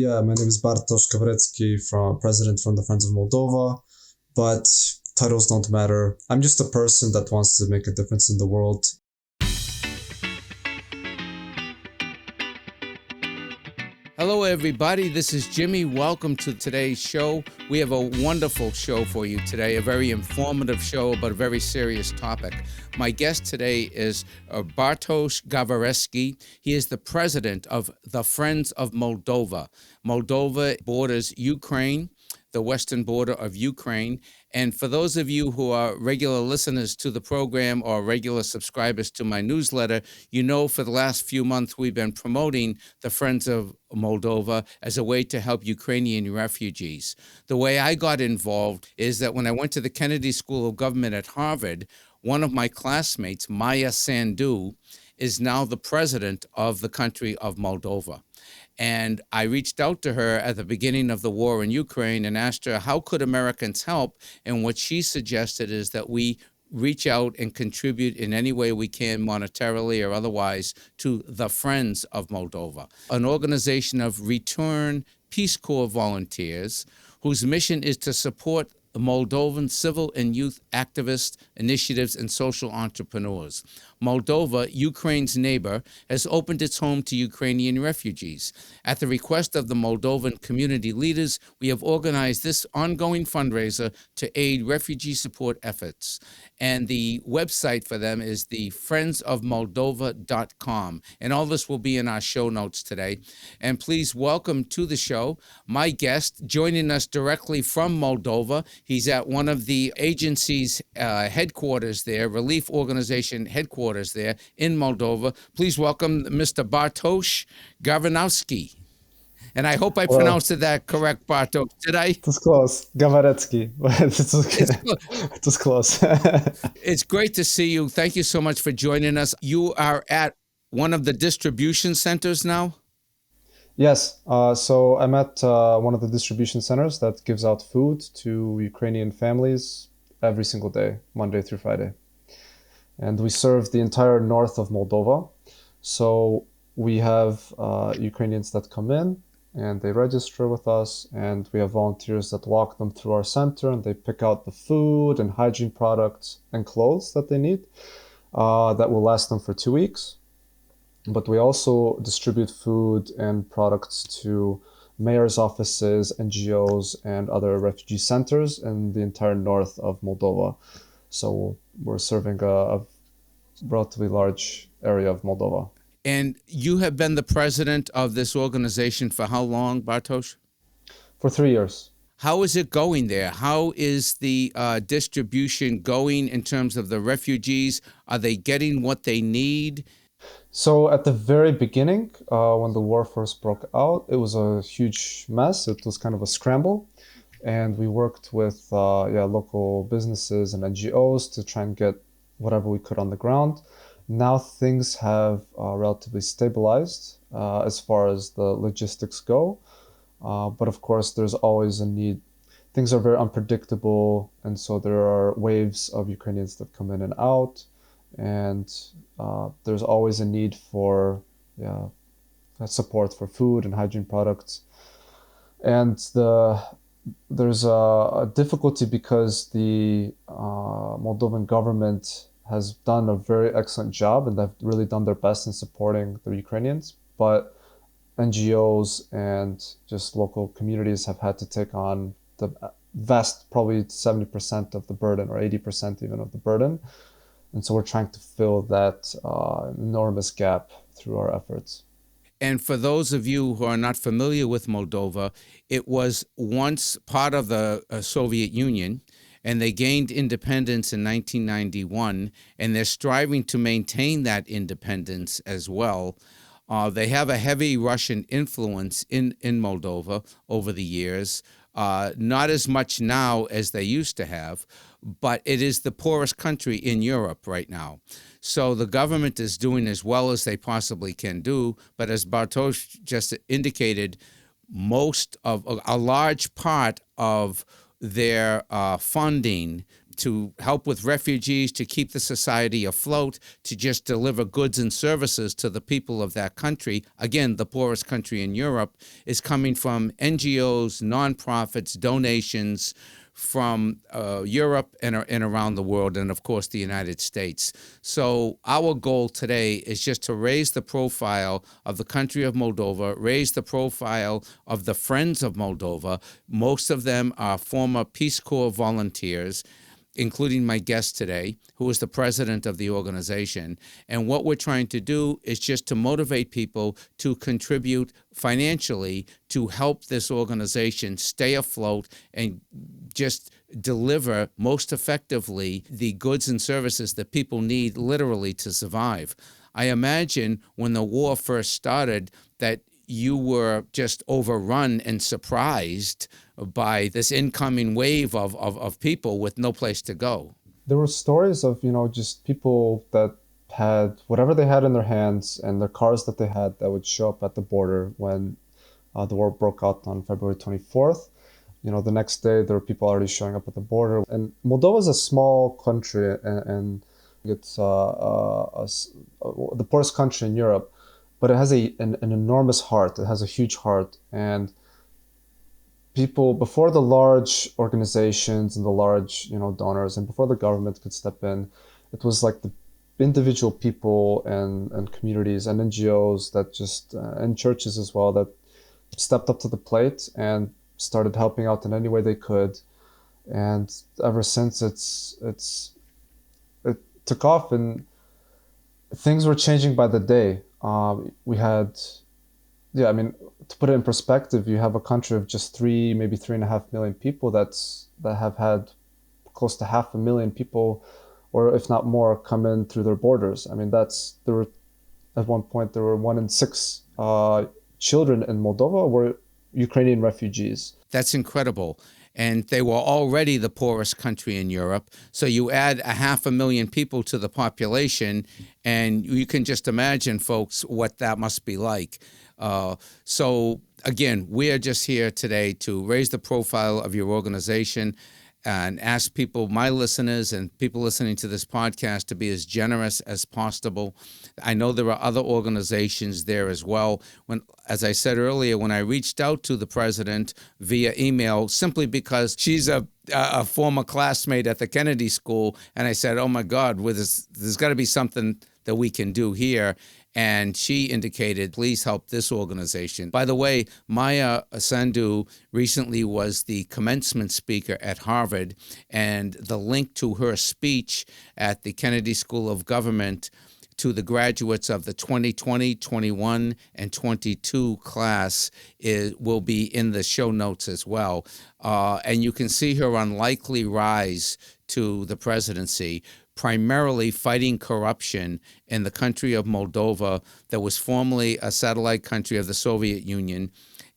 Yeah, my name is Bartosz Gawarecki, president from the Friends of Moldova, but titles don't matter. I'm just a person that wants to make a difference in the world. Hello, everybody. This is Jimmy. Welcome to today's show. We have a wonderful show for you today, a very informative show about a very serious topic. My guest today is Bartosz Gawarecki. He is the president of the Friends of Moldova. Moldova borders Ukraine, the western border of Ukraine. And for those of you who are regular listeners to the program or regular subscribers to my newsletter, you know for the last few months we've been promoting the Friends of Moldova as a way to help Ukrainian refugees. The way I got involved is that when I went to the Kennedy School of Government at Harvard, one of my classmates, Maya Sandu, is now the president of the country of Moldova. And I reached out to her at the beginning of the war in Ukraine and asked her, how could Americans help? And what she suggested is that we reach out and contribute in any way we can, monetarily or otherwise, to the Friends of Moldova, an organization of returned Peace Corps volunteers whose mission is to support Moldovan civil and youth activists, initiatives, and social entrepreneurs. Moldova, Ukraine's neighbor, has opened its home to Ukrainian refugees. At the request of the Moldovan community leaders, we have organized this ongoing fundraiser to aid refugee support efforts. And the website for them is the friendsofmoldova.com. And all this will be in our show notes today. And please welcome to the show my guest, joining us directly from Moldova. He's at one of the agency's headquarters there, relief organization headquarters there in Moldova. Please welcome Mr. Bartosz Gawarecki. And I hope I pronounced that correct, Bartosz. Did I? It was close. Gawarecki. It was close. It's great to see you. Thank you so much for joining us. You are at one of the distribution centers now? Yes. So I'm at one of the distribution centers that gives out food to Ukrainian families every single day, Monday through Friday. And we serve the entire north of Moldova. So we have Ukrainians that come in and they register with us, and we have volunteers that walk them through our center, and they pick out the food and hygiene products and clothes that they need that will last them for 2 weeks. But we also distribute food and products to mayor's offices, NGOs, and other refugee centers in the entire north of Moldova. So we're serving a relatively large area of Moldova. And you have been the president of this organization for how long, Bartosz? For 3 years. How is it going there? How is the distribution going in terms of the refugees? Are they getting what they need? So at the very beginning, when the war first broke out, it was a huge mess. It was kind of a scramble. And we worked with local businesses and NGOs to try and get whatever we could on the ground. Now things have relatively stabilized as far as the logistics go. But of course, there's always a need. Things are very unpredictable. And so there are waves of Ukrainians that come in and out. And there's always a need for support for food and hygiene products. And there's a difficulty because the Moldovan government has done a very excellent job, and they've really done their best in supporting the Ukrainians. But NGOs and just local communities have had to take on the vast, probably 70% of the burden, or 80% even of the burden. And so we're trying to fill that enormous gap through our efforts. And for those of you who are not familiar with Moldova, it was once part of the Soviet Union, and they gained independence in 1991, and they're striving to maintain that independence as well. They have a heavy Russian influence in Moldova over the years, not as much now as they used to have, but it is the poorest country in Europe right now. So the government is doing as well as they possibly can do, but as Bartosz just indicated, a large part of their funding to help with refugees, to keep the society afloat, to just deliver goods and services to the people of that country, again, the poorest country in Europe, is coming from NGOs, nonprofits, donations from Europe and around the world, and of course the United States. So our goal today is just to raise the profile of the country of Moldova, raise the profile of the Friends of Moldova. Most of them are former Peace Corps volunteers, including my guest today, who is the president of the organization. And what we're trying to do is just to motivate people to contribute financially to help this organization stay afloat and just deliver most effectively the goods and services that people need literally to survive. I imagine when the war first started that you were just overrun and surprised by this incoming wave of people with no place to go. There were stories of, just people that had whatever they had in their hands and their cars that they had that would show up at the border when the war broke out on February 24th. The next day there were people already showing up at the border. And Moldova is a small country, and it's the poorest country in Europe, but it has an enormous heart. It has a huge heart. And people, before the large organizations and the large, donors, and before the government could step in, it was like the individual people and communities and NGOs that just, and churches as well, that stepped up to the plate and started helping out in any way they could. And ever since it took off, and things were changing by the day. We had, to put it in perspective, you have a country of just maybe 3.5 million people that have had close to 500,000 people, or if not more, come in through their borders. At one point there were 1 in 6 children in Moldova were Ukrainian refugees. That's incredible. And they were already the poorest country in Europe. So you add 500,000 people to the population, and you can just imagine, folks, what that must be like. So again, we are just here today to raise the profile of your organization and ask people, my listeners and people listening to this podcast, to be as generous as possible. I know there are other organizations there as well. As I said earlier, when I reached out to the president via email, simply because she's a former classmate at the Kennedy School, and I said, oh my God, there's got to be something that we can do here. And she indicated, please help this organization. By the way, Maya Sandu recently was the commencement speaker at Harvard, and the link to her speech at the Kennedy School of Government to the graduates of the 2020, 21, and 22 class will be in the show notes as well. And you can see her unlikely rise to the presidency, primarily fighting corruption in the country of Moldova that was formerly a satellite country of the Soviet Union,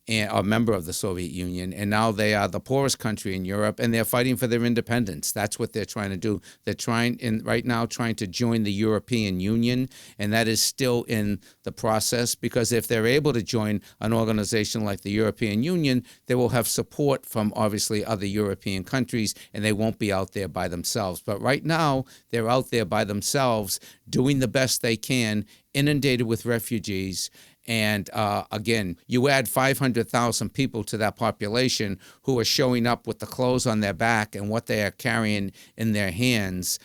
and a member of the Soviet Union, and now they are the poorest country in Europe, and they're fighting for their independence. That's what they're trying to do. They're trying to join the European Union, and that is still in the process, because if they're able to join an organization like the European Union, they will have support from obviously other European countries, and they won't be out there by themselves. But right now, they're out there by themselves, doing the best they can, inundated with refugees. And again, you add 500,000 people to that population who are showing up with the clothes on their back and what they are carrying in their hands.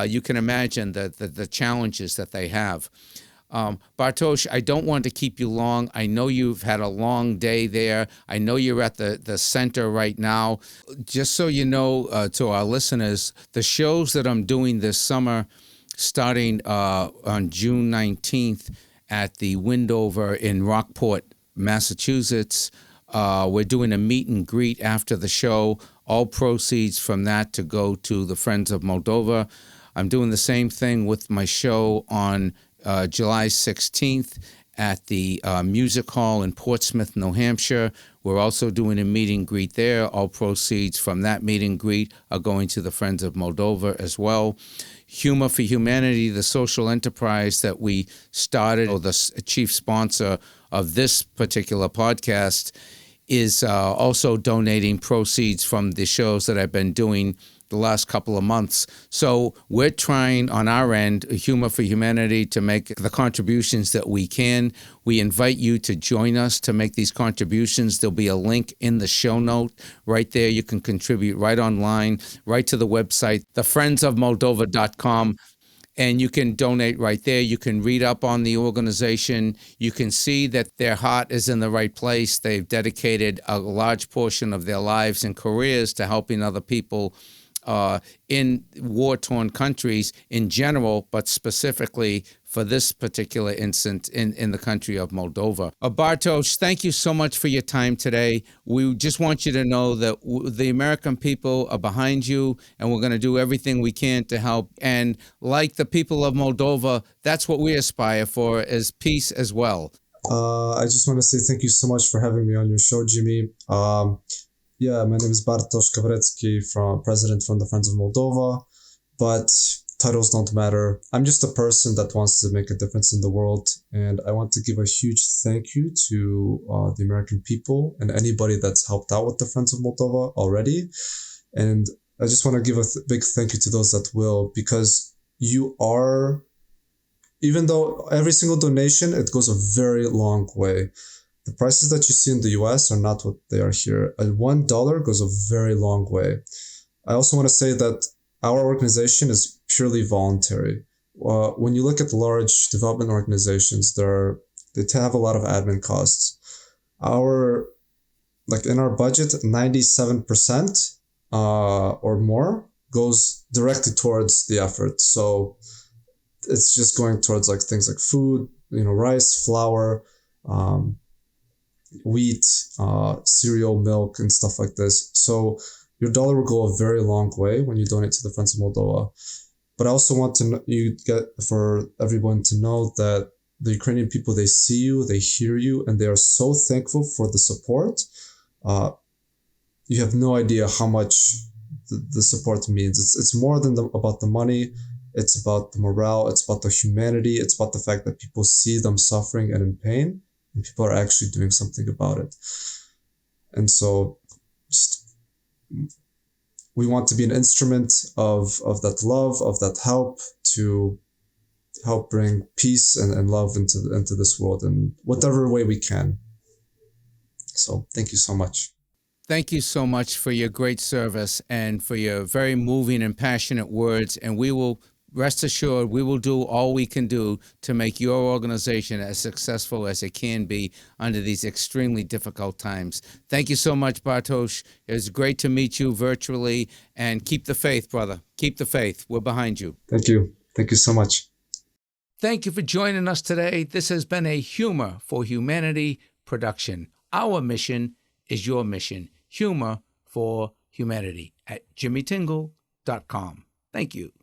You can imagine the challenges that they have. Bartosz, I don't want to keep you long. I know you've had a long day there. I know you're at the center right now. Just so you know, to our listeners, the shows that I'm doing this summer, starting on June 19th, at the Windover in Rockport, Massachusetts. We're doing a meet and greet after the show. All proceeds from that to go to the Friends of Moldova. I'm doing the same thing with my show on July 16th at the Music Hall in Portsmouth, New Hampshire. We're also doing a meet and greet there. All proceeds from that meet and greet are going to the Friends of Moldova as well. Humor for Humanity, the social enterprise that we started, or the chief sponsor of this particular podcast, is also donating proceeds from the shows that I've been doing the last couple of months. So we're trying on our end, Humor for Humanity, to make the contributions that we can. We invite you to join us to make these contributions. There'll be a link in the show note right there. You can contribute right online, right to the website, thefriendsofmoldova.com. And you can donate right there. You can read up on the organization. You can see that their heart is in the right place. They've dedicated a large portion of their lives and careers to helping other people in war-torn countries in general, but specifically for this particular instance in the country of Moldova. Bartosz, thank you so much for your time today. We just want you to know that the American people are behind you, and we're going to do everything we can to help. And like the people of Moldova, that's what we aspire for, is peace as well. I just want to say thank you so much for having me on your show, Jimmy. Yeah, my name is Bartosz Gawarecki, president from the Friends of Moldova, but titles don't matter. I'm just a person that wants to make a difference in the world, and I want to give a huge thank you to the American people and anybody that's helped out with the Friends of Moldova already. And I just want to give a big thank you to those that will, because you are, even though every single donation, it goes a very long way. The prices that you see in the US are not what they are here. $1 goes a very long way. I also want to say that our organization is purely voluntary. When you look at large development organizations, they have a lot of admin costs. In our budget, 97% or more goes directly towards the effort. So it's just going towards things like food, rice, flour, wheat, cereal, milk, and stuff like this. So your dollar will go a very long way when you donate to the Friends of Moldova. But I also want for everyone to know that the Ukrainian people, they see you, they hear you, and they are so thankful for the support. You have no idea how much the support means. It's more than about the money. It's about the morale. It's about the humanity. It's about the fact that people see them suffering and in pain, and people are actually doing something about it. And so we want to be an instrument of that love, of that help, to help bring peace and love into this world in whatever way we can. So thank you so much. Thank you so much for your great service and for your very moving and passionate words. And we will, rest assured, we will do all we can do to make your organization as successful as it can be under these extremely difficult times. Thank you so much, Bartosz. It was great to meet you virtually, and keep the faith, brother. Keep the faith. We're behind you. Thank you. Thank you so much. Thank you for joining us today. This has been a Humor for Humanity production. Our mission is your mission. Humor for Humanity at jimmytingle.com. Thank you.